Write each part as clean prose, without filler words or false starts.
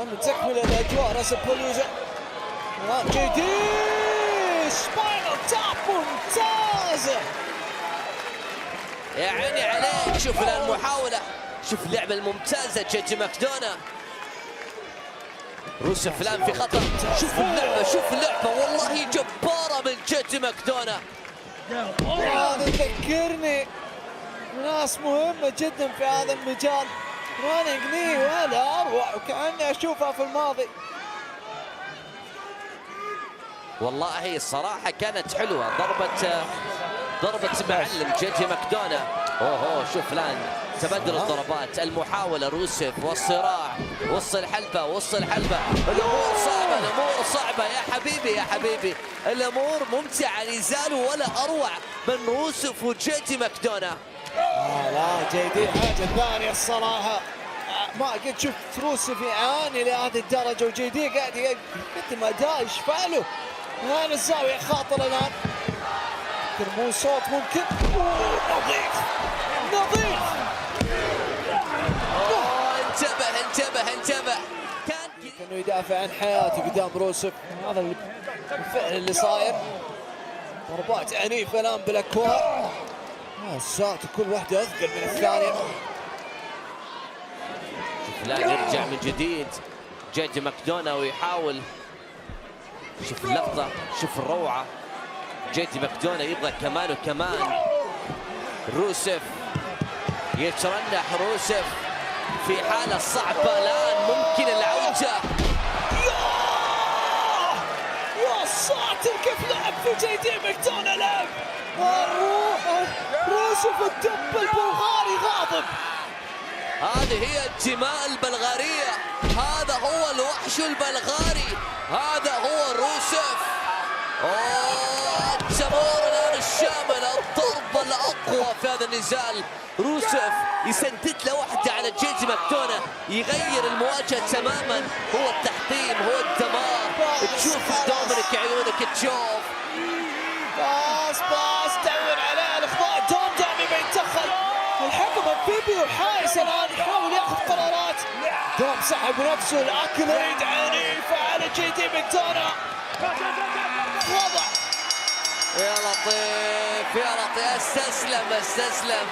من تكمل الاجواء راس البلوزه. جديد سباينال تاب ممتازه. يا عيني عليك، شوف الان محاوله، شوف اللعبه الممتازه جيجي ماكدونا. روسف الان في خطر، شوف اللعبه شوف اللعبه والله جباره من جيجي ماكدونا. هذا يذكرني ناس مهمه جدا في هذا المجال. رانينج ني ولا اروع، وكاني اشوفها في الماضي. والله الصراحه كانت حلوه، ضربة معلم جيجي ماكدونا. اوه شوف الان تبادل الضربات، المحاولة روسف والصراع وسط الحلبة الامور صعبة، الامور صعبة يا حبيبي يا حبيبي، الامور ممتعة، نزال ولا اروع من روسف وجيجي ماكدونا. لا جيدي حاجة ثانية الصراحة، ما قد شفت روسف يعاني لهذه الدرجة، وجيدي قاعد يقدم اداء يشفع له. الان الزاوية خاطرة الان، ممكن مو صوت، ممكن نظيف انتبه كانه يدافع عن حياته قدام روسف. هذا الفعل اللي صاير، ضربات عنيفة الان بالاكواب، السات كل واحدة اثقل من الثانية. لا يرجع من جديد جيجي ماكدونا ويحاول. شوف اللقطة، شوف الروعة، جيجي ماكدونا يبغى كمان وكمان. روسف يترنح، روسف في حالة صعبة الآن، ممكن العودة. يا ساتر كيف لعب في جيجي ماكدونا، لعب روسف الدب البلغاري غاضب. هذه هي الدماء البلغارية، هذا هو الوحش البلغاري، هذا هو روسف. الجمهور الآن الشامل، الضربة الأقوى في هذا النزال. روسف يسدد له واحدة على جيجي ماكدونا، يغير المواجهة تماما، هو التحطيم، هو الدمار. تشوف دومينيك عيونك تشوف. باس دور عليه الاخطاء، دامي بيتدخل. الحكم البيبي وحارس الان يحاول ياخذ قرارات. دوم سحب نفسه، لكن ريد عنيفة على جيجي ماكدونا. وضع يا لطيف يا لطيف، استسلم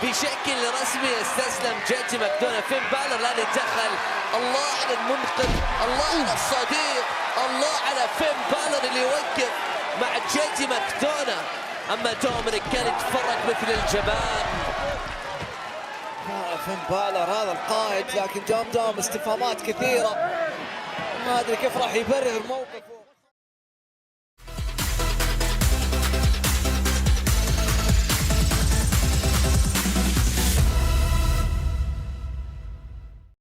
بشكل رسمي، استسلم جيجي ماكدونا. فين بالر الان يتدخل. الله على المنقذ، الله على الصديق، الله على فين بالر اللي يوقف مع جيجي ماكدونا. اما دومينيك كان يتفرج مثل الجبان. فين بالر هذا القائد، لكن دوم استفهامات كثيرة، ما ادري كيف راح يبرر موقفه.